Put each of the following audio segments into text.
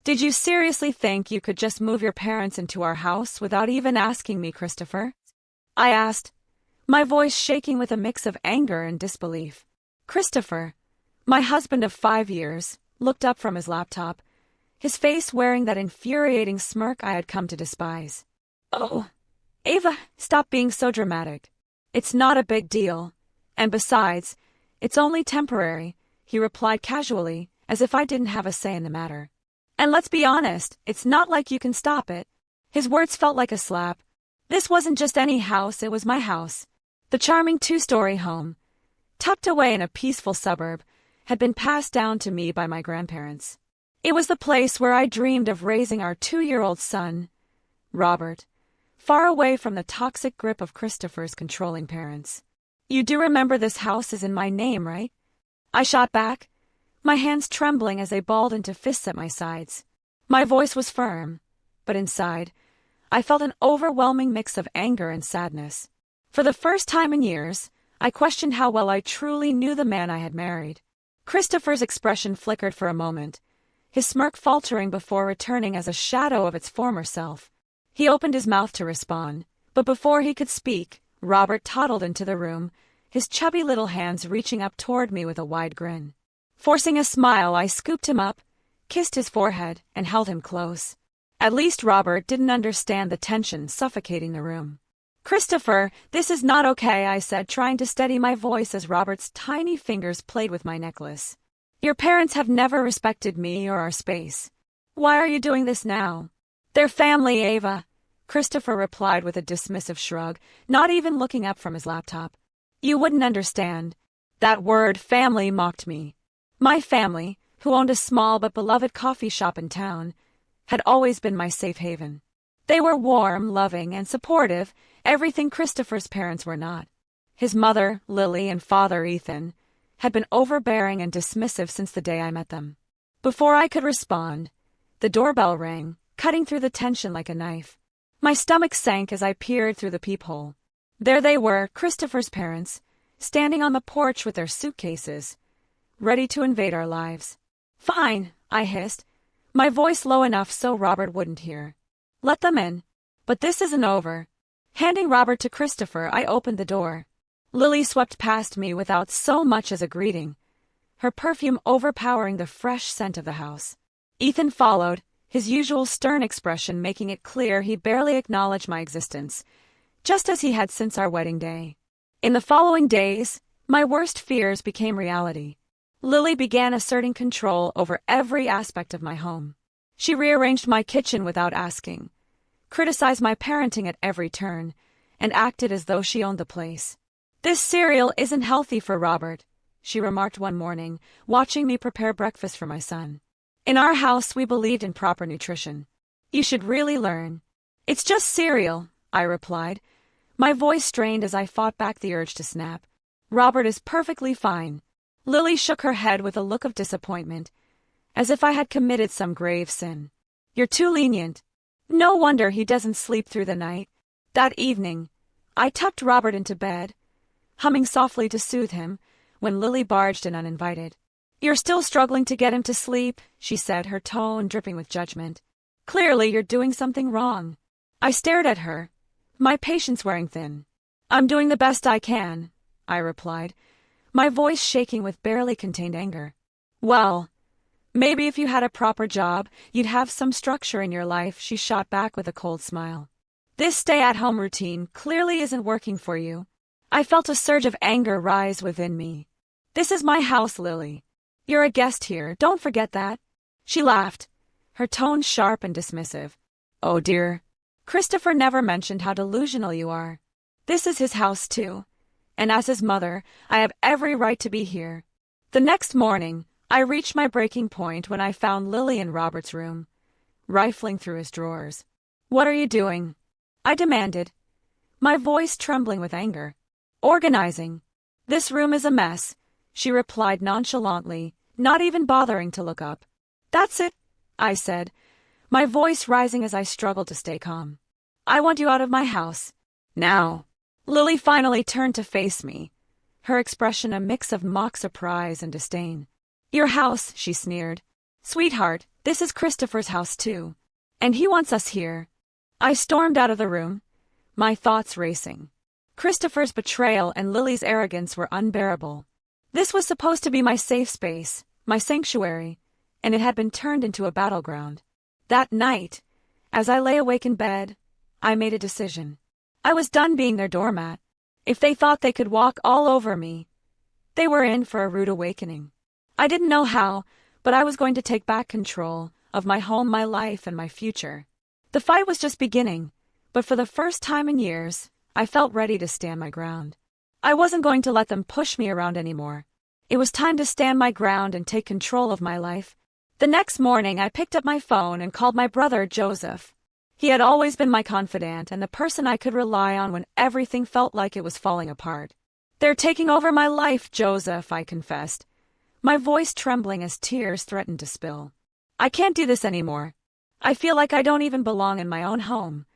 Did you seriously think you could just move your parents into our house without even asking me, Christopher? I asked, my voice shaking with a mix of anger and disbelief. Christopher, my husband of 5 years, looked up from his laptop, his face wearing that infuriating smirk I had come to despise. Oh, Ava, stop being so dramatic. It's not a big deal. And besides, it's only temporary, he replied casually, as if I didn't have a say in the matter. And let's be honest, it's not like you can stop it. His words felt like a slap. This wasn't just any house, it was my house. The charming 2-story home, tucked away in a peaceful suburb, had been passed down to me by my grandparents. It was the place where I dreamed of raising our 2-year-old son, Robert, far away from the toxic grip of Christopher's controlling parents. You do remember this house is in my name, right? I shot back, my hands trembling as they balled into fists at my sides. My voice was firm, but inside, I felt an overwhelming mix of anger and sadness. For the first time in years, I questioned how well I truly knew the man I had married. Christopher's expression flickered for a moment, his smirk faltering before returning as a shadow of its former self. He opened his mouth to respond, but before he could speak, Robert toddled into the room, his chubby little hands reaching up toward me with a wide grin. Forcing a smile, I scooped him up, kissed his forehead, and held him close. At least Robert didn't understand the tension suffocating the room. Christopher, this is not okay, I said, trying to steady my voice as Robert's tiny fingers played with my necklace. Your parents have never respected me or our space. Why are you doing this now? They're family, Ava, Christopher replied with a dismissive shrug, not even looking up from his laptop. You wouldn't understand. That word, family, mocked me. My family, who owned a small but beloved coffee shop in town, had always been my safe haven. They were warm, loving, and supportive, everything Christopher's parents were not. His mother, Lily, and father, Ethan, had been overbearing and dismissive since the day I met them. Before I could respond, the doorbell rang, cutting through the tension like a knife. My stomach sank as I peered through the peephole. There they were, Christopher's parents, standing on the porch with their suitcases, ready to invade our lives. Fine, I hissed, my voice low enough so Robert wouldn't hear. Let them in. But this isn't over. Handing Robert to Christopher, I opened the door. Lily swept past me without so much as a greeting, her perfume overpowering the fresh scent of the house. Ethan followed, his usual stern expression making it clear he barely acknowledged my existence, just as he had since our wedding day. In the following days, my worst fears became reality. Lily began asserting control over every aspect of my home. She rearranged my kitchen without asking, criticized my parenting at every turn, and acted as though she owned the place. This cereal isn't healthy for Robert, she remarked one morning, watching me prepare breakfast for my son. In our house, we believed in proper nutrition. You should really learn. It's just cereal, I replied, my voice strained as I fought back the urge to snap. Robert is perfectly fine. Lily shook her head with a look of disappointment, as if I had committed some grave sin. You're too lenient. No wonder he doesn't sleep through the night. That evening, I tucked Robert into bed, humming softly to soothe him, when Lily barged in uninvited. You're still struggling to get him to sleep, she said, her tone dripping with judgment. Clearly you're doing something wrong. I stared at her, my patience wearing thin. I'm doing the best I can, I replied, my voice shaking with barely contained anger. Well, maybe if you had a proper job, you'd have some structure in your life, she shot back with a cold smile. This stay-at-home routine clearly isn't working for you. I felt a surge of anger rise within me. This is my house, Lily. You're a guest here, don't forget that. She laughed, her tone sharp and dismissive. Oh dear. Christopher never mentioned how delusional you are. This is his house too, and as his mother, I have every right to be here. The next morning, I reached my breaking point when I found Lily in Robert's room, rifling through his drawers. What are you doing? I demanded, my voice trembling with anger. Organizing. This room is a mess, she replied nonchalantly, not even bothering to look up. That's it, I said, my voice rising as I struggled to stay calm. I want you out of my house. Now. Lily finally turned to face me, her expression a mix of mock surprise and disdain. Your house, she sneered. Sweetheart, This is Christopher's house too. And he wants us here. I stormed out of the room, my thoughts racing. Christopher's betrayal and Lily's arrogance were unbearable. This was supposed to be my safe space, my sanctuary, and it had been turned into a battleground. That night, as I lay awake in bed, I made a decision. I was done being their doormat. If they thought they could walk all over me, they were in for a rude awakening. I didn't know how, but I was going to take back control of my home, my life, and my future. The fight was just beginning, but for the first time in years, I felt ready to stand my ground. I wasn't going to let them push me around anymore. It was time to stand my ground and take control of my life. The next morning, I picked up my phone and called my brother Joseph. He had always been my confidant and the person I could rely on when everything felt like it was falling apart. "They're taking over my life, Joseph," I confessed, my voice trembling as tears threatened to spill. "I can't do this anymore. I feel like I don't even belong in my own home."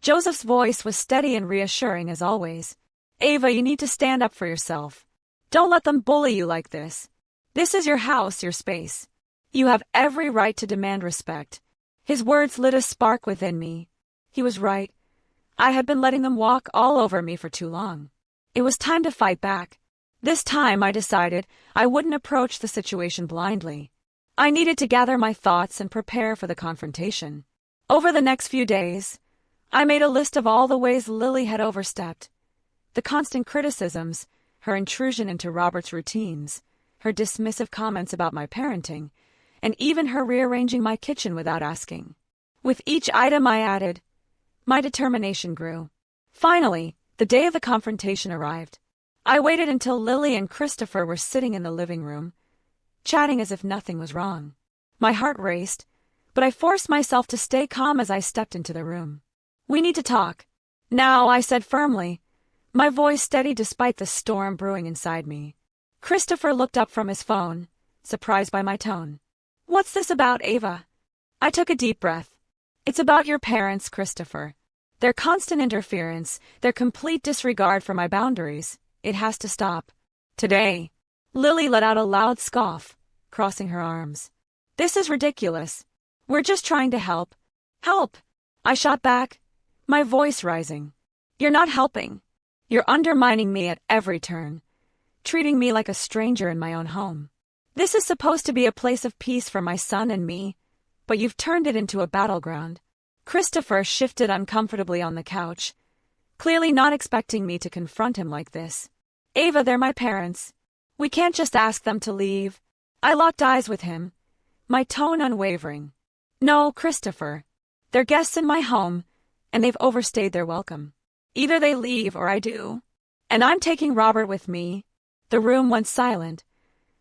Joseph's voice was steady and reassuring as always. "Ava, you need to stand up for yourself. Don't let them bully you like this. This is your house, your space. You have every right to demand respect." His words lit a spark within me. He was right. I had been letting them walk all over me for too long. It was time to fight back. This time I decided I wouldn't approach the situation blindly. I needed to gather my thoughts and prepare for the confrontation. Over the next few days, I made a list of all the ways Lily had overstepped. The constant criticisms, her intrusion into Robert's routines, her dismissive comments about my parenting, and even her rearranging my kitchen without asking. With each item I added, my determination grew. Finally, the day of the confrontation arrived. I waited until Lily and Christopher were sitting in the living room, chatting as if nothing was wrong. My heart raced, but I forced myself to stay calm as I stepped into the room. "We need to talk now," I said firmly, my voice steady despite the storm brewing inside me. Christopher looked up from his phone, surprised by my tone. "What's this about, Ava?" I took a deep breath. "It's about your parents, Christopher. Their constant interference, their complete disregard for my boundaries. It has to stop. Today." Lily let out a loud scoff, crossing her arms. "This is ridiculous. We're just trying to help." "Help!" I shot back, my voice rising. "You're not helping. You're undermining me at every turn, treating me like a stranger in my own home. This is supposed to be a place of peace for my son and me, but you've turned it into a battleground." Christopher shifted uncomfortably on the couch, clearly not expecting me to confront him like this. "Ava, they're my parents. We can't just ask them to leave." I locked eyes with him, my tone unwavering. "No, Christopher. They're guests in my home, and they've overstayed their welcome. Either they leave or I do. And I'm taking Robert with me." The room went silent,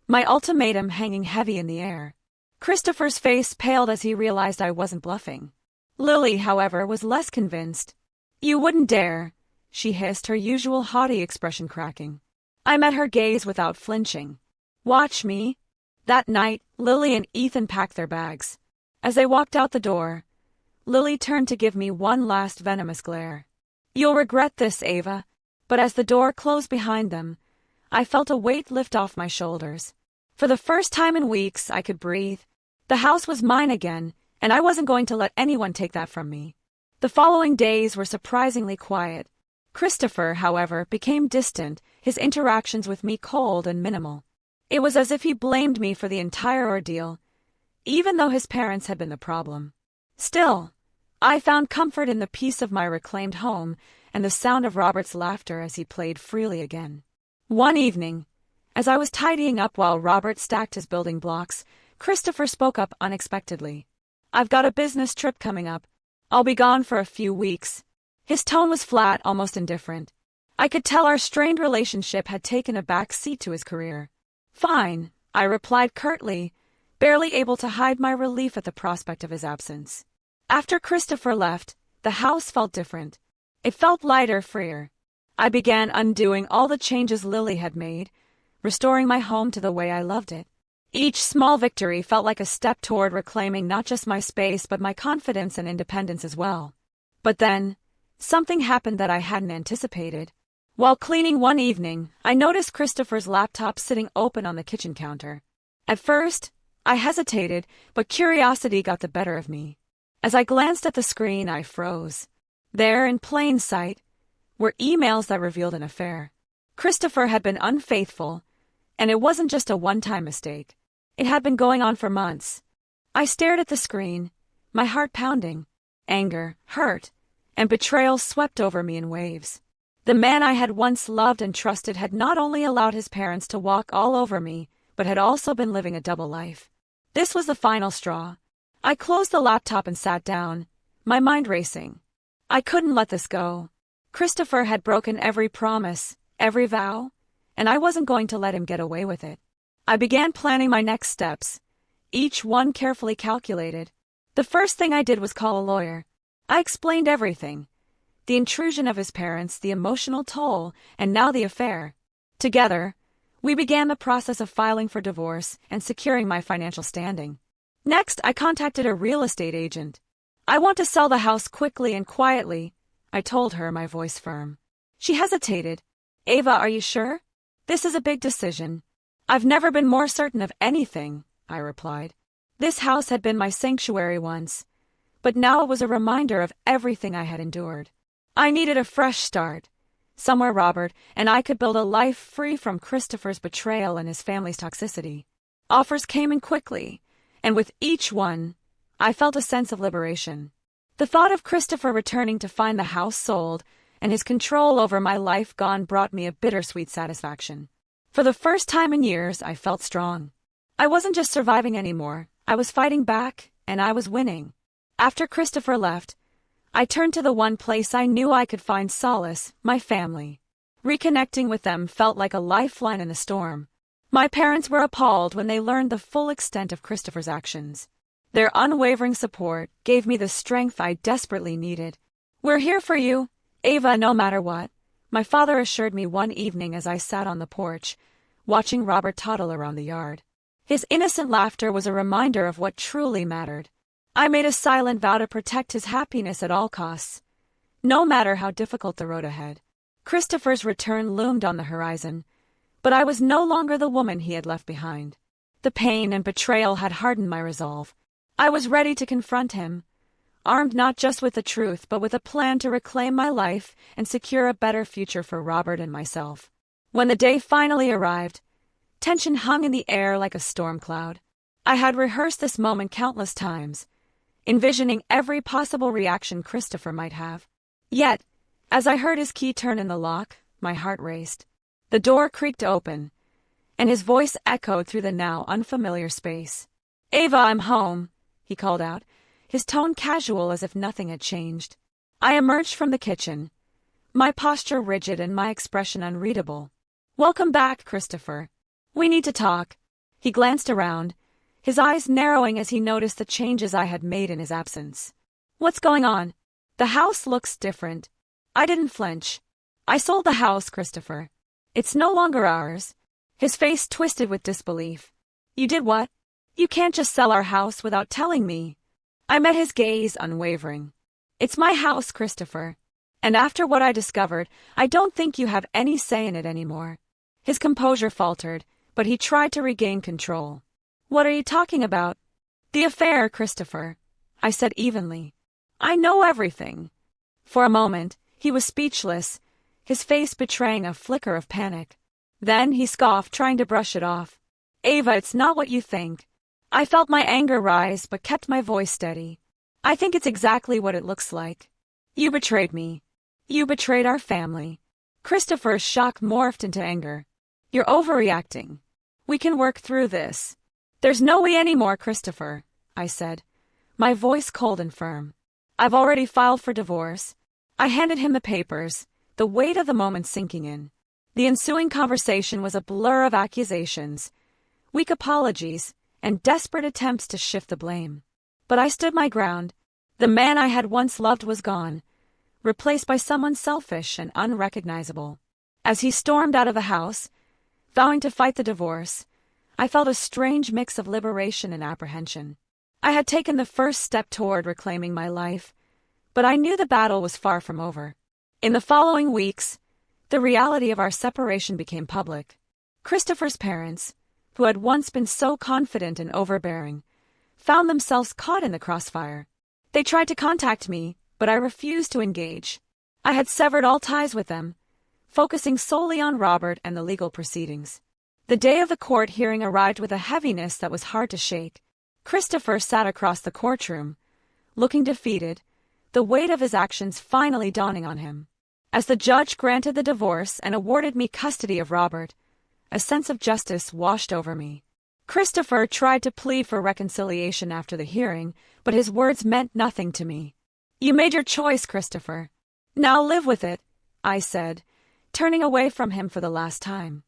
my ultimatum hanging heavy in the air. Christopher's face paled as he realized I wasn't bluffing. Lily, however, was less convinced. "You wouldn't dare," she hissed, her usual haughty expression cracking. I met her gaze without flinching. "Watch me." That night, Lily and Ethan packed their bags. As they walked out the door, Lily turned to give me one last venomous glare. "You'll regret this, Ava." But as the door closed behind them, I felt a weight lift off my shoulders. For the first time in weeks, I could breathe. The house was mine again, and I wasn't going to let anyone take that from me. The following days were surprisingly quiet. Christopher, however, became distant, his interactions with me cold and minimal. It was as if he blamed me for the entire ordeal, even though his parents had been the problem. Still, I found comfort in the peace of my reclaimed home and the sound of Robert's laughter as he played freely again. One evening, as I was tidying up while Robert stacked his building blocks, Christopher spoke up unexpectedly. "I've got a business trip coming up. I'll be gone for a few weeks." His tone was flat, almost indifferent. I could tell our strained relationship had taken a back seat to his career. "Fine," I replied curtly, barely able to hide my relief at the prospect of his absence. After Christopher left, the house felt different. It felt lighter, freer. I began undoing all the changes Lily had made, restoring my home to the way I loved it. Each small victory felt like a step toward reclaiming not just my space but my confidence and independence as well. But then, something happened that I hadn't anticipated. While cleaning one evening, I noticed Christopher's laptop sitting open on the kitchen counter. At first, I hesitated, but curiosity got the better of me. As I glanced at the screen, I froze. There, in plain sight, were emails that revealed an affair. Christopher had been unfaithful, and it wasn't just a one-time mistake. It had been going on for months. I stared at the screen, my heart pounding. Anger, hurt, and betrayal swept over me in waves. The man I had once loved and trusted had not only allowed his parents to walk all over me, but had also been living a double life. This was the final straw. I closed the laptop and sat down, my mind racing. I couldn't let this go. Christopher had broken every promise, every vow, and I wasn't going to let him get away with it. I began planning my next steps, each one carefully calculated. The first thing I did was call a lawyer. I explained everything. The intrusion of his parents, the emotional toll, and now the affair. Together, we began the process of filing for divorce and securing my financial standing. Next, I contacted a real estate agent. I want to sell the house quickly and quietly, I told her, my voice firm. She hesitated. Ava, are you sure? This is a big decision. I've never been more certain of anything, I replied. This house had been my sanctuary once, but now it was a reminder of everything I had endured. I needed a fresh start, somewhere Robert and I could build a life free from Christopher's betrayal and his family's toxicity. Offers came in quickly, and with each one, I felt a sense of liberation. The thought of Christopher returning to find the house sold and his control over my life gone brought me a bittersweet satisfaction. For the first time in years, I felt strong. I wasn't just surviving anymore, I was fighting back, and I was winning. After Christopher left, I turned to the one place I knew I could find solace, my family. Reconnecting with them felt like a lifeline in a storm. My parents were appalled when they learned the full extent of Christopher's actions. Their unwavering support gave me the strength I desperately needed. We're here for you, Ava, no matter what, my father assured me one evening as I sat on the porch, watching Robert toddle around the yard. His innocent laughter was a reminder of what truly mattered. I made a silent vow to protect his happiness at all costs, no matter how difficult the road ahead. Christopher's return loomed on the horizon, but I was no longer the woman he had left behind. The pain and betrayal had hardened my resolve. I was ready to confront him, armed not just with the truth but with a plan to reclaim my life and secure a better future for Robert and myself. When the day finally arrived, tension hung in the air like a storm cloud. I had rehearsed this moment countless times, envisioning every possible reaction Christopher might have. Yet, as I heard his key turn in the lock, my heart raced. The door creaked open, and his voice echoed through the now unfamiliar space. Ava, I'm home, he called out, his tone casual as if nothing had changed. I emerged from the kitchen, my posture rigid and my expression unreadable. Welcome back, Christopher. We need to talk. He glanced around, his eyes narrowing as he noticed the changes I had made in his absence. What's going on? The house looks different. I didn't flinch. I sold the house, Christopher. It's no longer ours. His face twisted with disbelief. You did what? You can't just sell our house without telling me. I met his gaze, unwavering. It's my house, Christopher. And after what I discovered, I don't think you have any say in it anymore. His composure faltered, but he tried to regain control. What are you talking about? The affair, Christopher, I said evenly. I know everything. For a moment, he was speechless, his face betraying a flicker of panic. Then he scoffed, trying to brush it off. Ava, it's not what you think. I felt my anger rise but kept my voice steady. I think it's exactly what it looks like. You betrayed me. You betrayed our family. Christopher's shock morphed into anger. You're overreacting. We can work through this. There's no way anymore, Christopher, I said, my voice cold and firm. I've already filed for divorce. I handed him the papers, the weight of the moment sinking in. The ensuing conversation was a blur of accusations, weak apologies, and desperate attempts to shift the blame. But I stood my ground. The man I had once loved was gone, replaced by someone selfish and unrecognizable. As he stormed out of the house, vowing to fight the divorce, I felt a strange mix of liberation and apprehension. I had taken the first step toward reclaiming my life, but I knew the battle was far from over. In the following weeks, the reality of our separation became public. Christopher's parents, who had once been so confident and overbearing, found themselves caught in the crossfire. They tried to contact me, but I refused to engage. I had severed all ties with them, focusing solely on Robert and the legal proceedings. The day of the court hearing arrived with a heaviness that was hard to shake. Christopher sat across the courtroom, looking defeated, the weight of his actions finally dawning on him. As the judge granted the divorce and awarded me custody of Robert, a sense of justice washed over me. Christopher tried to plead for reconciliation after the hearing, but his words meant nothing to me. "You made your choice, Christopher. Now live with it," I said, turning away from him for the last time.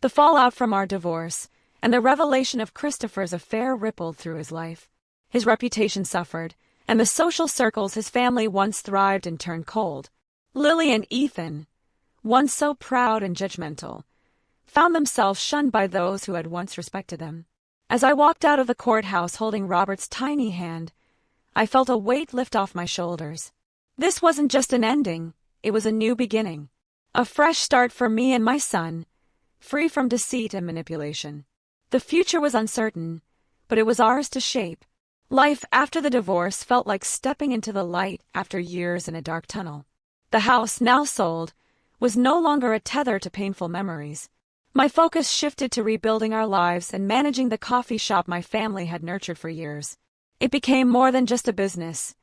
The fallout from our divorce and the revelation of Christopher's affair rippled through his life. His reputation suffered, and the social circles his family once thrived in turned cold. Lily and Ethan, once so proud and judgmental, found themselves shunned by those who had once respected them. As I walked out of the courthouse holding Robert's tiny hand, I felt a weight lift off my shoulders. This wasn't just an ending, it was a new beginning. A fresh start for me and my son, free from deceit and manipulation. The future was uncertain, but it was ours to shape. Life after the divorce felt like stepping into the light after years in a dark tunnel. The house, now sold, was no longer a tether to painful memories. My focus shifted to rebuilding our lives and managing the coffee shop my family had nurtured for years. It became more than just a business.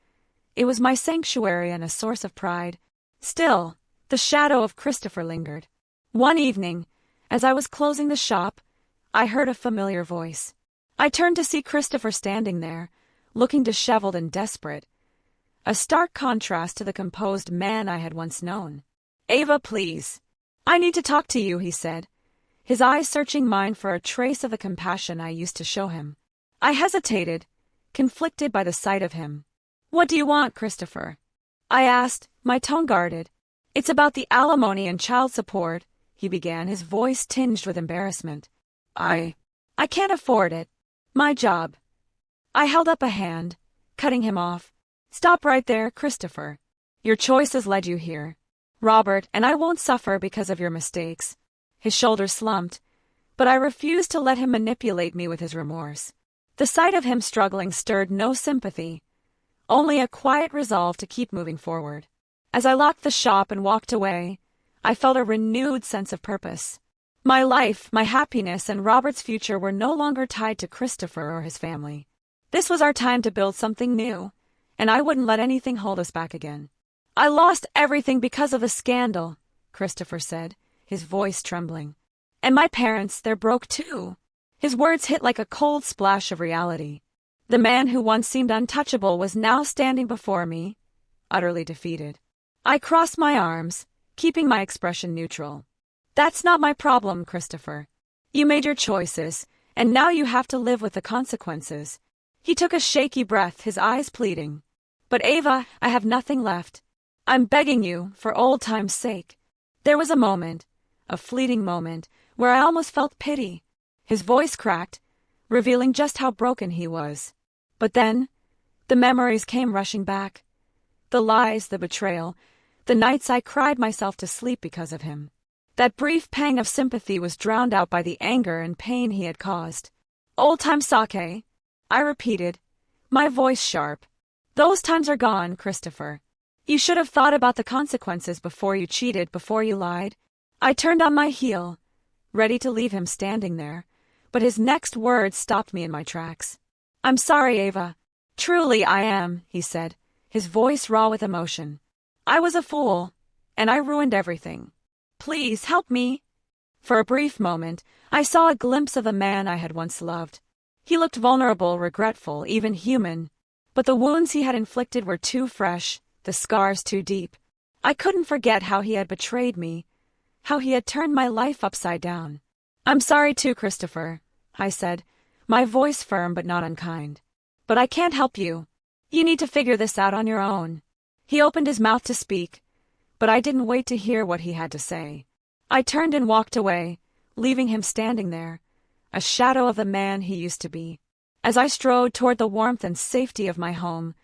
It was my sanctuary and a source of pride. Still, the shadow of Christopher lingered. One evening, as I was closing the shop, I heard a familiar voice. I turned to see Christopher standing there, looking disheveled and desperate, a stark contrast to the composed man I had once known. "Ava, please. I need to talk to you," he said, his eyes searching mine for a trace of the compassion I used to show him. I hesitated, conflicted by the sight of him. "What do you want, Christopher?" I asked, my tone guarded. "It's about the alimony and child support," he began, his voice tinged with embarrassment. I can't afford it. My job." I held up a hand, cutting him off. "Stop right there, Christopher. Your choices led you here. Robert and I won't suffer because of your mistakes." His shoulders slumped, but I refused to let him manipulate me with his remorse. The sight of him struggling stirred no sympathy, only a quiet resolve to keep moving forward. As I locked the shop and walked away, I felt a renewed sense of purpose. My life, my happiness, and Robert's future were no longer tied to Christopher or his family. This was our time to build something new, and I wouldn't let anything hold us back again. "I lost everything because of the scandal," Christopher said, his voice trembling. "And my parents, they're broke too." His words hit like a cold splash of reality. The man who once seemed untouchable was now standing before me, utterly defeated. I crossed my arms, keeping my expression neutral. "That's not my problem, Christopher. You made your choices, and now you have to live with the consequences." He took a shaky breath, his eyes pleading. "But Ava, I have nothing left. I'm begging you, for old time's sake." There was a moment, a fleeting moment, where I almost felt pity. His voice cracked, revealing just how broken he was. But then, the memories came rushing back. The lies, the betrayal, the nights I cried myself to sleep because of him. That brief pang of sympathy was drowned out by the anger and pain he had caused. "Old-time sake," I repeated, my voice sharp. "Those times are gone, Christopher. You should have thought about the consequences before you cheated, before you lied." I turned on my heel, ready to leave him standing there, but his next words stopped me in my tracks. "I'm sorry, Ava. Truly I am," he said, his voice raw with emotion. "I was a fool, and I ruined everything. Please help me." For a brief moment, I saw a glimpse of the man I had once loved. He looked vulnerable, regretful, even human, but the wounds he had inflicted were too fresh, the scars too deep. I couldn't forget how he had betrayed me, how he had turned my life upside down. "I'm sorry too, Christopher," I said, my voice firm but not unkind. "But I can't help you. You need to figure this out on your own." He opened his mouth to speak, but I didn't wait to hear what he had to say. I turned and walked away, leaving him standing there, a shadow of the man he used to be. As I strode toward the warmth and safety of my home,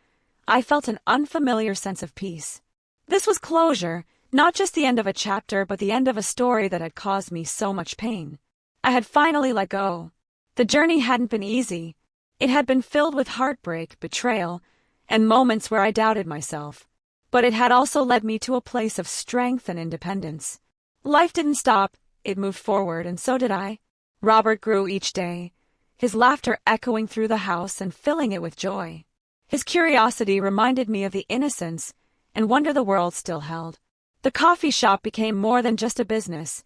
I felt an unfamiliar sense of peace. This was closure, not just the end of a chapter but the end of a story that had caused me so much pain. I had finally let go. The journey hadn't been easy. It had been filled with heartbreak, betrayal, and moments where I doubted myself. But it had also led me to a place of strength and independence. Life didn't stop, it moved forward, and so did I. Robert grew each day, his laughter echoing through the house and filling it with joy. His curiosity reminded me of the innocence and wonder the world still held. The coffee shop became more than just a business.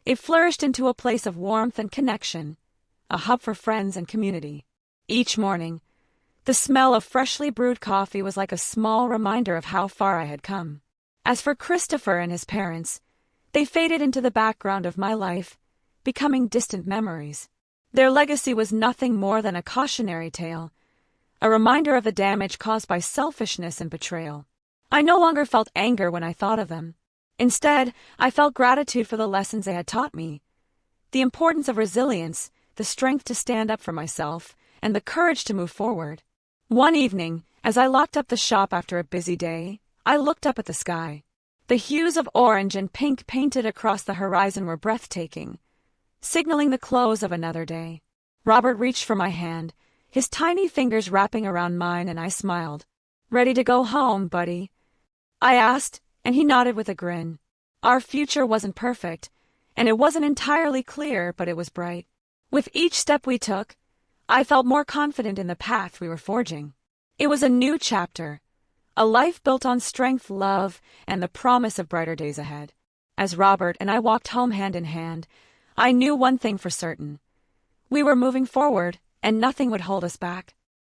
It flourished into a place of warmth and connection, a hub for friends and community. Each morning, the smell of freshly brewed coffee was like a small reminder of how far I had come. As for Christopher and his parents, they faded into the background of my life, becoming distant memories. Their legacy was nothing more than a cautionary tale, a reminder of the damage caused by selfishness and betrayal. I no longer felt anger when I thought of them. Instead, I felt gratitude for the lessons they had taught me, the importance of resilience, the strength to stand up for myself, and the courage to move forward. One evening, as I locked up the shop after a busy day, I looked up at the sky. The hues of orange and pink painted across the horizon were breathtaking, signaling the close of another day. Robert reached for my hand, his tiny fingers wrapping around mine, and I smiled. "Ready to go home, buddy?" I asked, and he nodded with a grin. Our future wasn't perfect, and it wasn't entirely clear, but it was bright. With each step we took, I felt more confident in the path we were forging. It was a new chapter, a life built on strength, love, and the promise of brighter days ahead. As Robert and I walked home hand in hand, I knew one thing for certain. We were moving forward, and nothing would hold us back.